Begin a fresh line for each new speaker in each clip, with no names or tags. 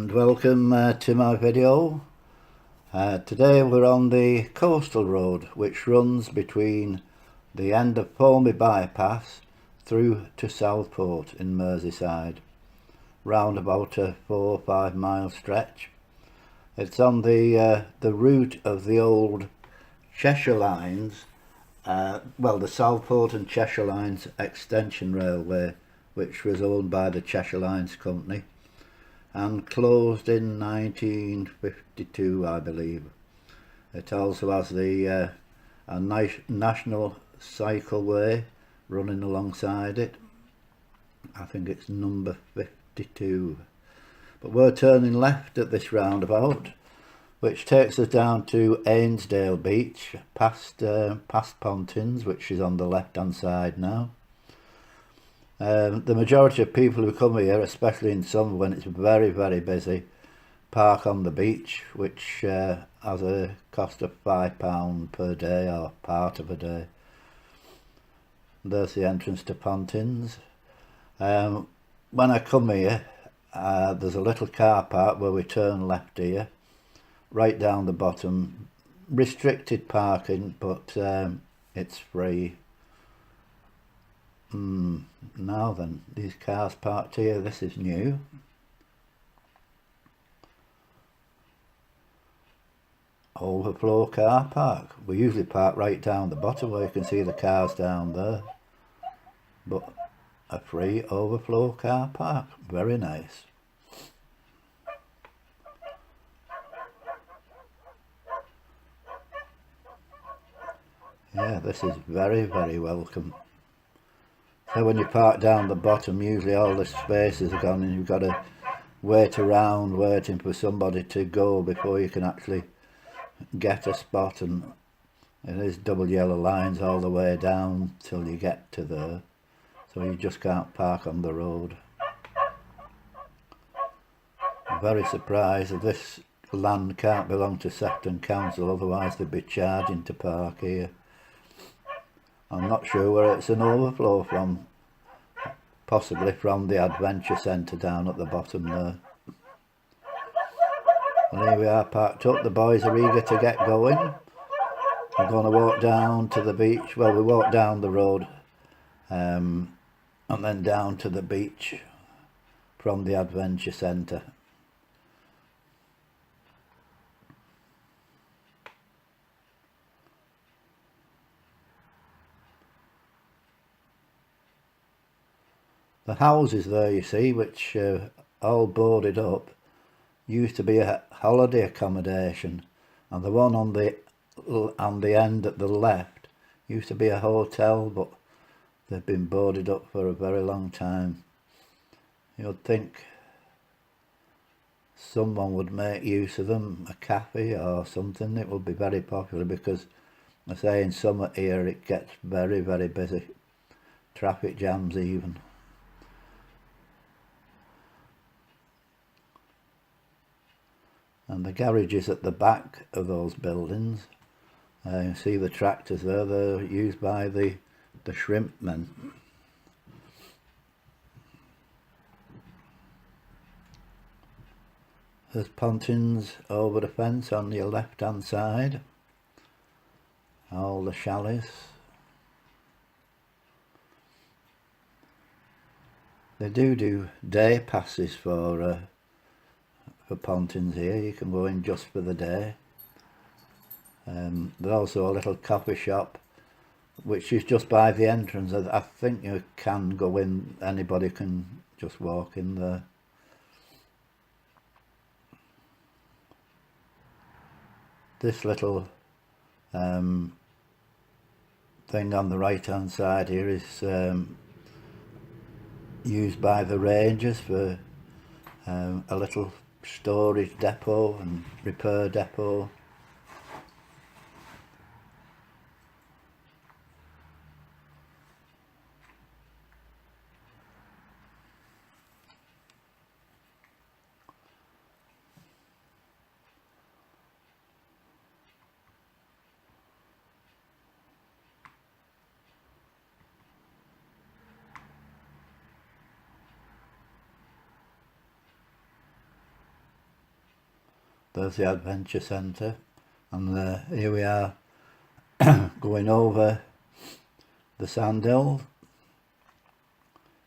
and welcome to my video. Today we're on the coastal road which runs between the end of Formby bypass through to Southport in Merseyside, round about a 4 or 5 mile stretch. It's on the route of the old Cheshire Lines, the Southport and Cheshire Lines extension railway, which was owned by the Cheshire Lines Company and closed in 1952, I believe. It also has a national cycleway running alongside it. I think it's number 52. But we're turning left at this roundabout, which takes us down to Ainsdale Beach, past Pontins, which is on the left hand side now. The majority of people who come here, especially in summer when it's very, very busy, park on the beach, which has a cost of £5 per day, or part of a day. There's the entrance to Pontins. When I come here, there's a little car park where we turn left here, right down the bottom. Restricted parking, but it's free. Now then, these cars parked here, this is new. Overflow car park. We usually park right down the bottom where you can see the cars down there. But a free overflow car park, very nice. Yeah, this is very, very welcome. So when you park down the bottom, usually all the spaces are gone and you've got to wait around waiting for somebody to go before you can actually get a spot, and it is double yellow lines all the way down till you get to there, so you just can't park on the road. I'm very surprised that this land can't belong to Sefton Council, otherwise they'd be charging to park here. I'm not sure where it's an overflow from, possibly from the Adventure Centre down at the bottom there. And here we are parked up, the boys are eager to get going. We're going to walk down to the beach, well we walk down the road and then down to the beach from the Adventure Centre. The houses there, you see, which are all boarded up, used to be a holiday accommodation, and the one on the end at the left used to be a hotel, but they've been boarded up for a very long time. You'd think someone would make use of them, a cafe or something. It would be very popular because, I say, in summer here it gets very, very busy, traffic jams even. And the garage is at the back of those buildings. You see the tractors there, they're used by the shrimp men. There's Pontins over the fence on your left hand side. All the chalets. They do day passes for Pontins here. You can go in just for the day. There's also a little coffee shop which is just by the entrance. I think you can go in, anybody can just walk in there. This little thing on the right hand side here is used by the Rangers for a little storage depot and repair depot. there's the adventure centre, and here we are going over the sandhill.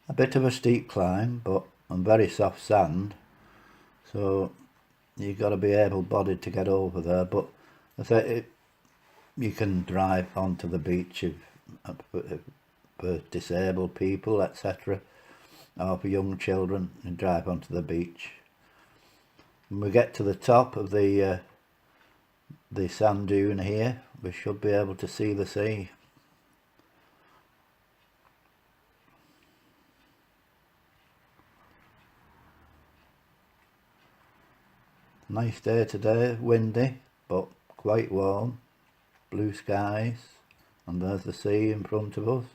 A bit of a steep climb, but on very soft sand, so you've got to be able-bodied to get over there. But I say you can drive onto the beach for disabled people, etc., or for young children, and drive onto the beach. When we get to the top of the sand dune here, we should be able to see the sea. Nice day today, windy but quite warm, blue skies, and there's the sea in front of us.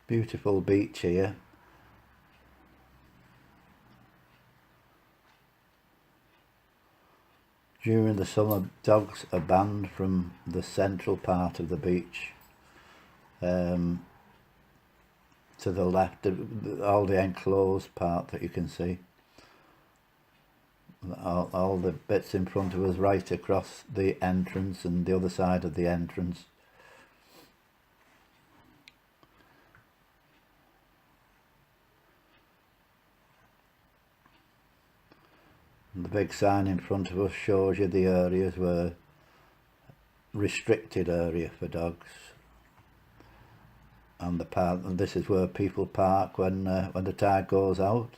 Beautiful beach here. During the summer, dogs are banned from the central part of the beach. To the left, all the enclosed part that you can see. All the bits in front of us right across the entrance and the other side of the entrance. And the big sign in front of us shows you the areas where restricted area for dogs. And the park, and this is where people park when the tide goes out.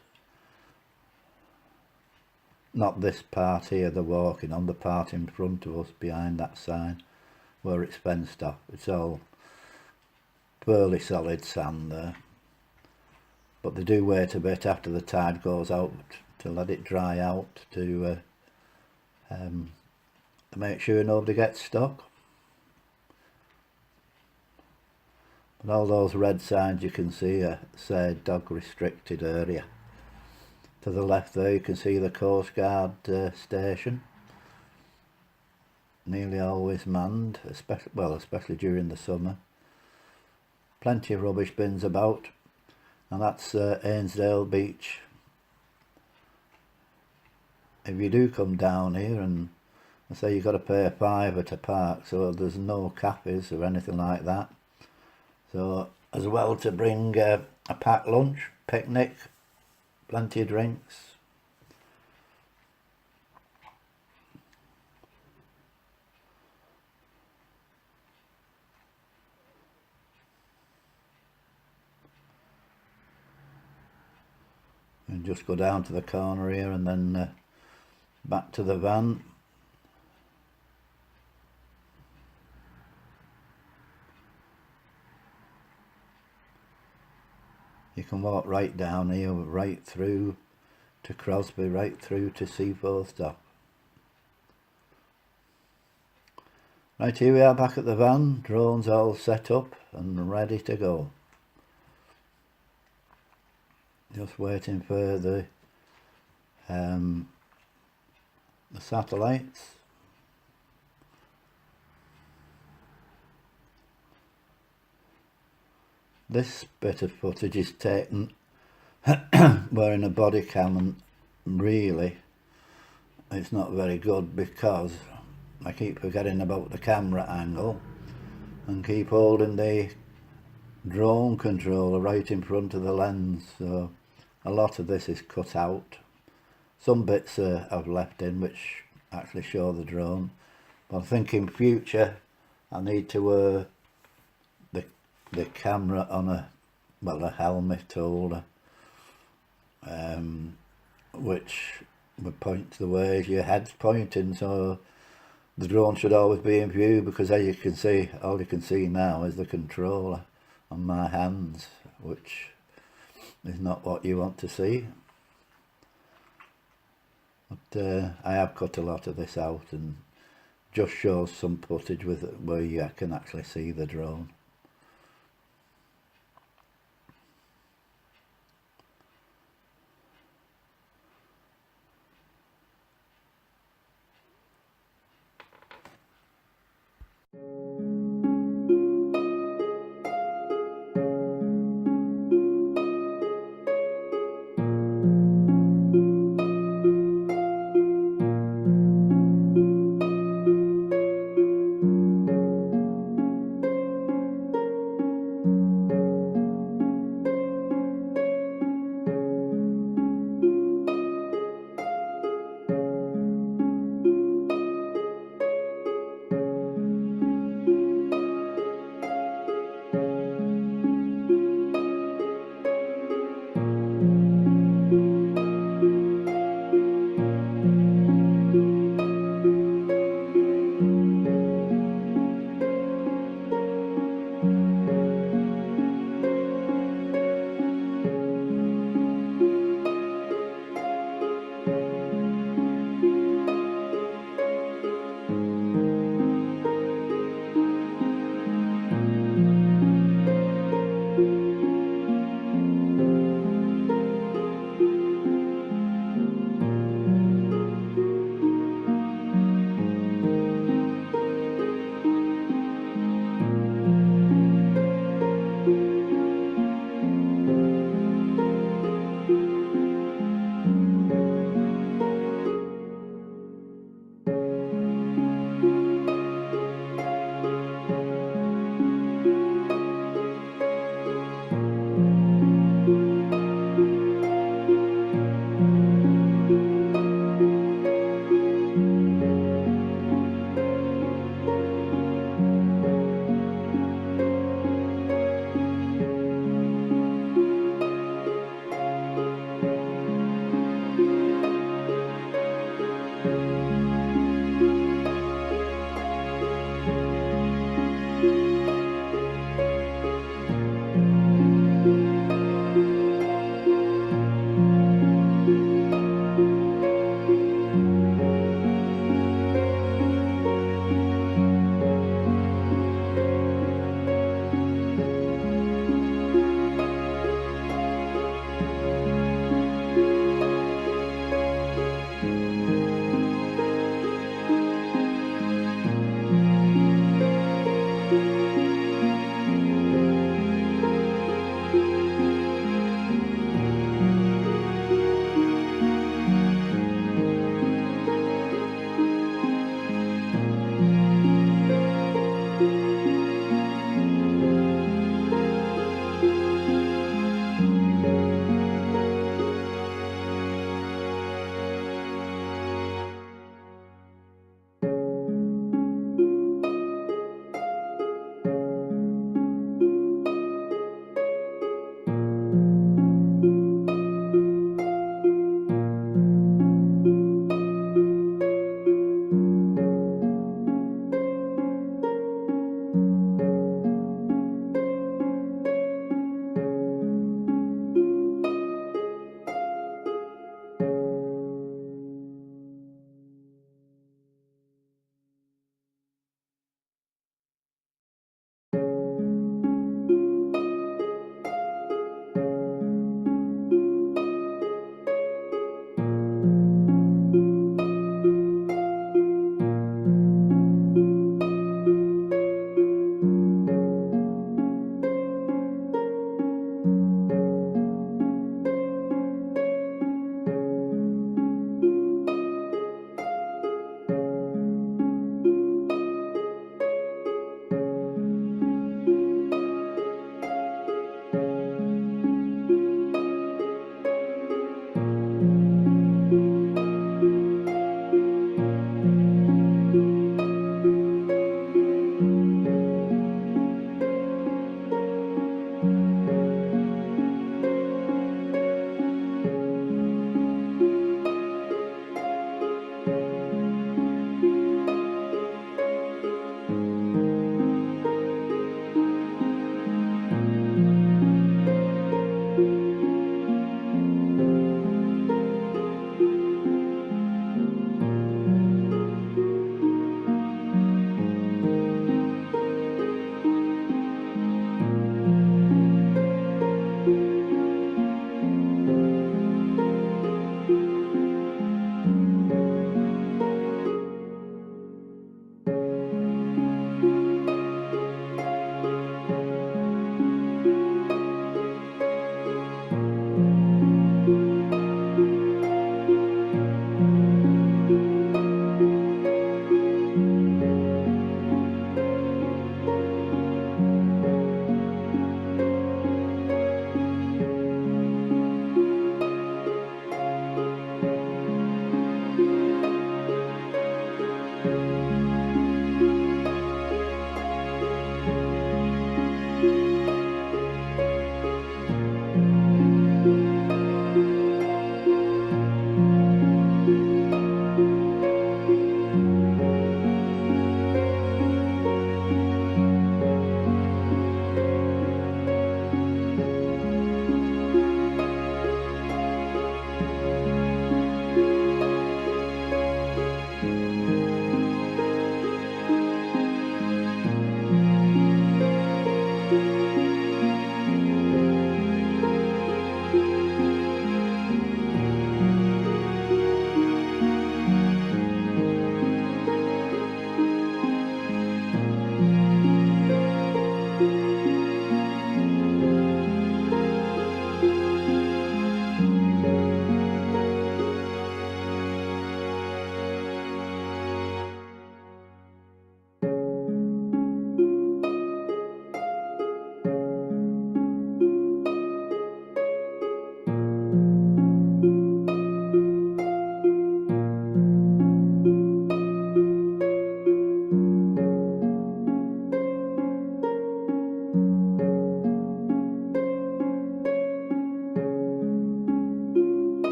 Not this part here they're walking on, the part in front of us behind that sign where it's fenced off. It's all fairly solid sand there, but they do wait a bit after the tide goes out to let it dry out to make sure nobody gets stuck. And all those red signs you can see say dog restricted area. To the left there you can see the Coast Guard station. Nearly always manned, especially during the summer. Plenty of rubbish bins about, and that's Ainsdale Beach. If you do come down here, and I say you've got to pay a fiver to park, so there's no cafes or anything like that. So as well to bring a packed lunch, picnic, plenty of drinks. And just go down to the corner here and then back to the van. You can walk right down here, right through to Crosby, right through to Seaforth Dock. Right, here we are back at the van, drones all set up and ready to go. Just waiting for the satellites. This bit of footage is taken wearing a body cam, and really it's not very good because I keep forgetting about the camera angle and keep holding the drone controller right in front of the lens, so a lot of this is cut out. Some bits I've left in which actually show the drone, but I think in future I need to wear the camera on a helmet holder, which would point the way your head's pointing, so the drone should always be in view, because as you can see, all you can see now is the controller on my hands, which is not what you want to see. But I have cut a lot of this out and just shows some footage with it where you can actually see the drone.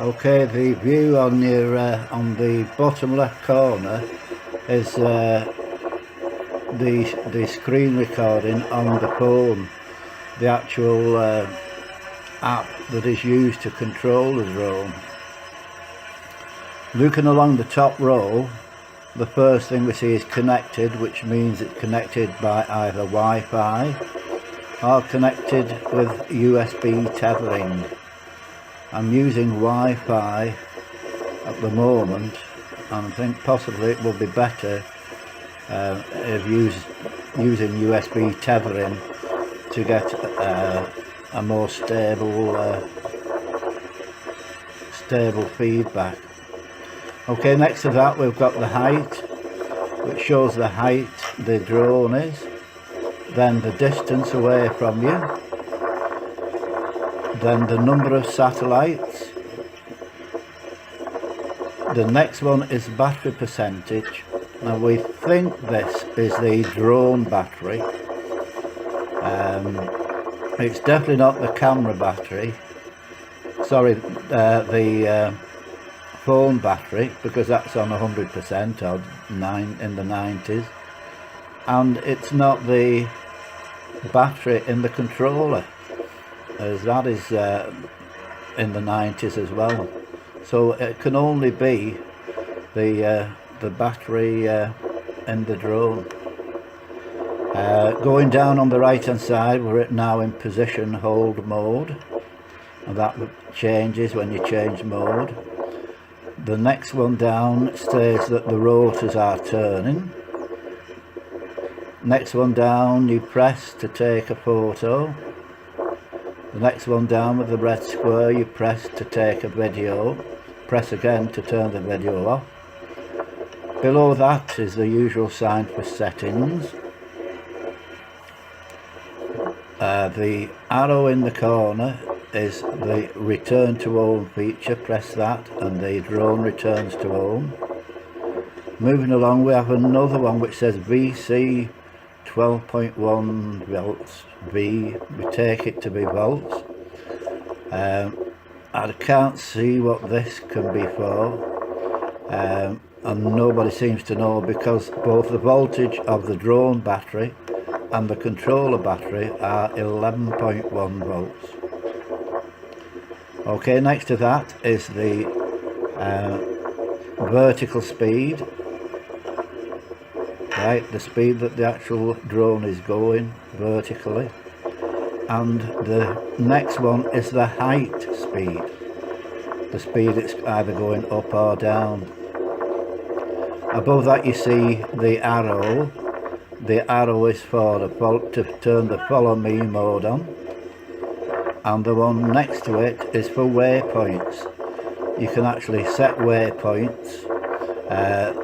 Okay, the view on your on the bottom left corner is the screen recording on the phone, the actual app that is used to control the drone. Looking along the top row, the first thing we see is connected, which means it's connected by either Wi-Fi or connected with USB tethering. I'm using Wi-Fi at the moment, and I think possibly it will be better if using USB tethering to get a more stable feedback. Okay, next to that we've got the height, which shows the height the drone is, then the distance away from you, then the number of satellites. The next one is battery percentage. Now we think this is the drone battery. It's definitely not the camera battery. Sorry, the phone battery, because that's on 100% or in the 90s, and it's not the battery in the controller, as that is in the 90s as well. So it can only be the battery in the drone. Going down on the right hand side, we're now in position hold mode, and that changes when you change mode. The next one down states that the rotors are turning. Next one down, you press to take a photo. The next one down with the red square, you press to take a video. Press again to turn the video off. Below that is the usual sign for settings. The arrow in the corner is the return to home feature. Press that and the drone returns to home. Moving along, we have another one which says VC 12.1 volts V. We take it to be volts. I can't see what this can be for, and nobody seems to know, because both the voltage of the drone battery and the controller battery are 11.1 volts. Okay, next to that is the vertical speed, right, the speed that the actual drone is going vertically, and the next one is the height speed, the speed it's either going up or down. Above that you see the arrow. The arrow is for to turn the follow me mode on, and the one next to it is for waypoints. You can actually set waypoints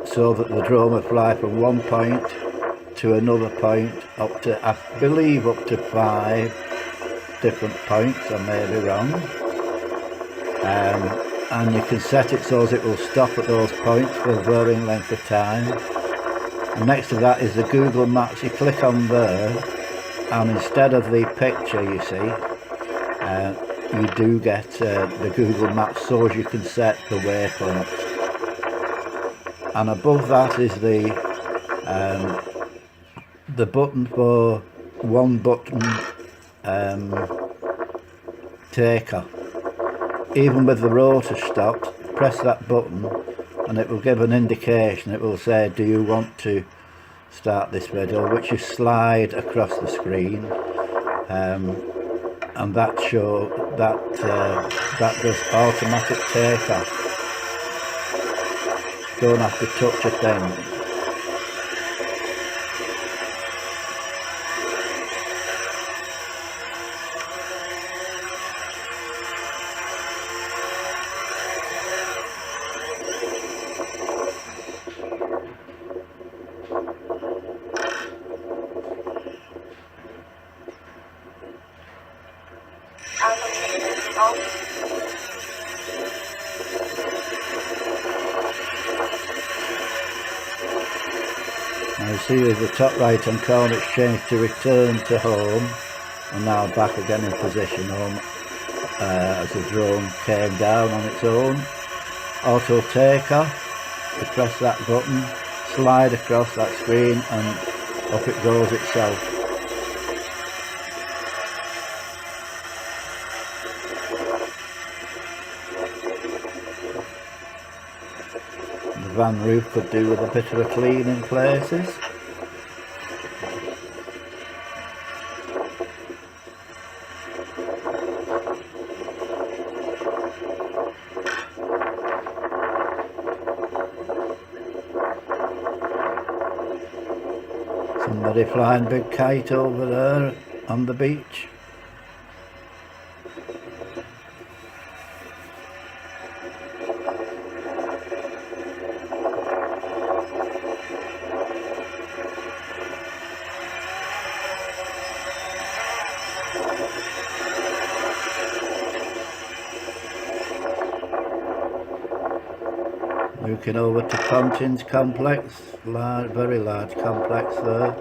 so that the drone will fly from one point to another point, up to, I believe, up to 5 different points. I may be wrong. And you can set it so that it will stop at those points for a varying length of time. And next to that is the Google Maps. You click on there, and instead of the picture, you see, you do get the Google Maps, so as you can set the waypoints. And above that is the button for one button taker. Even with the rotor stopped, press that button and it will give an indication. It will say, do you want to start this video, which you slide across the screen, and that does automatic takeoff. Don't have to touch a thing. Now you see with the top right hand corner it's changed to return to home, and now back again in position home. as the drone came down on its own. Auto takeoff, you press that button, slide across that screen and up it goes itself. The van roof could do with a bit of a clean in places. Somebody flying a big kite over there on the beach. Looking over to Pontins complex, very large complex there.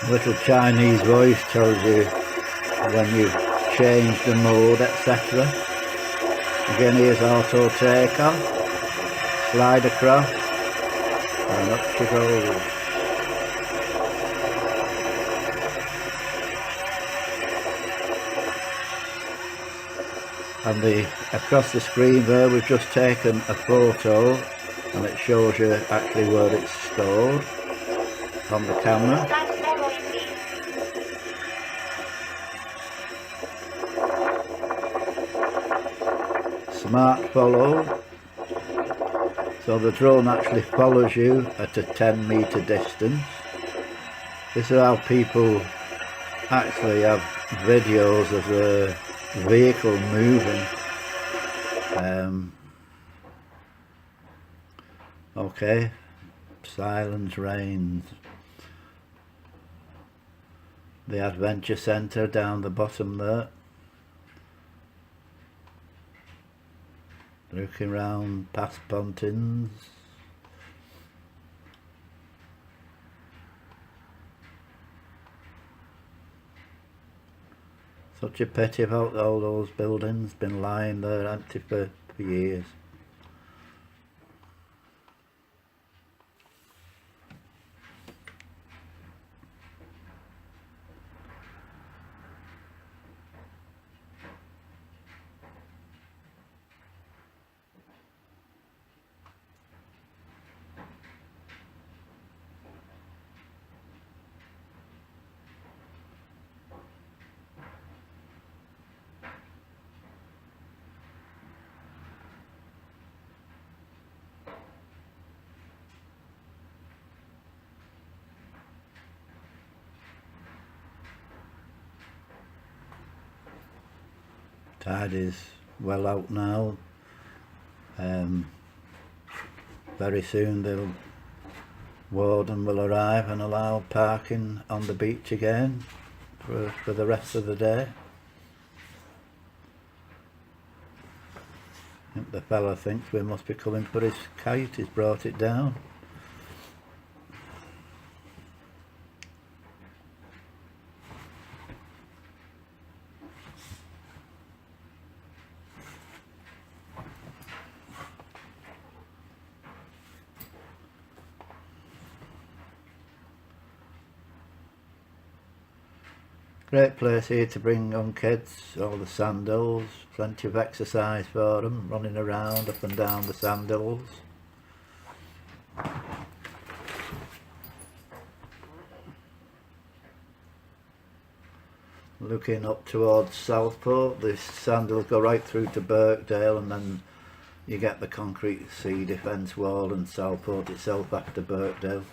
A little Chinese voice tells you when you change the mode, etc. Again, here's auto takeoff, slide across, and up she goes. And across the screen there, we've just taken a photo, and it shows you actually where it's stored on the camera. Smart follow, so the drone actually follows you at a 10-metre distance. This is how people actually have videos of the vehicle moving. Okay, silence reigns. The Adventure Centre down the bottom there. Looking round past Pontins. Such a pity about all those buildings, been lying there empty for years. Tide is well out now. Very soon the warden will arrive and allow parking on the beach again for the rest of the day. I think the fella thinks we must be coming for his kite, he's brought it down. Great place here to bring young kids, all the sand hills, plenty of exercise for them, running around up and down the sand hills. Looking up towards Southport, the sand hills go right through to Birkdale, and then you get the concrete sea defence wall and Southport itself after Birkdale.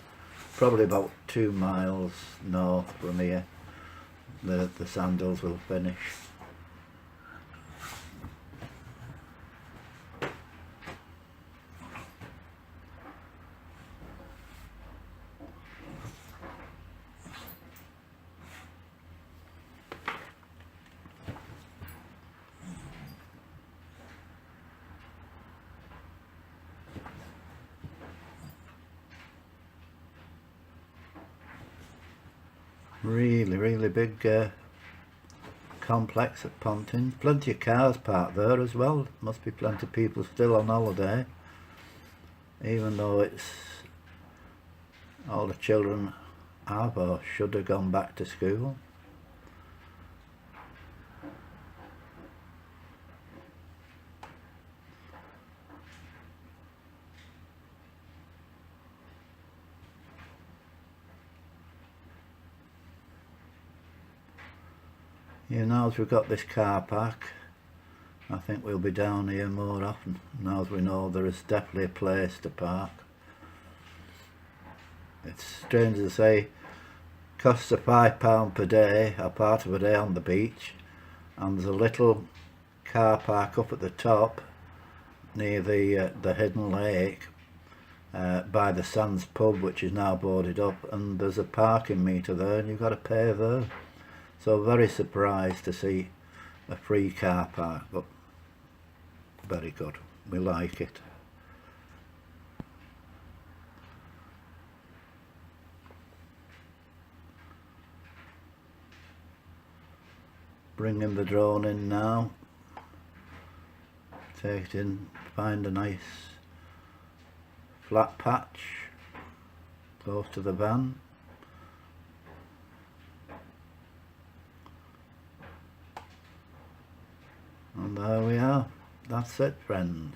Probably about 2 miles north from here. The sand hills will finish. Really big complex at Pontins. Plenty of cars parked there as well. Must be plenty of people still on holiday, even though it's all the children have or should have gone back to school. Yeah, now as we've got this car park, I think we'll be down here more often, now as we know there is definitely a place to park. It's strange to say, costs a £5 per day, a part of a day on the beach, and there's a little car park up at the top near the hidden lake by the Sands pub, which is now boarded up, and there's a parking meter there and you've got to pay there. So very surprised to see a free car park, but very good, we like it. Bringing the drone in now, take it in, find a nice flat patch close to the van. And there we are, that's it friends.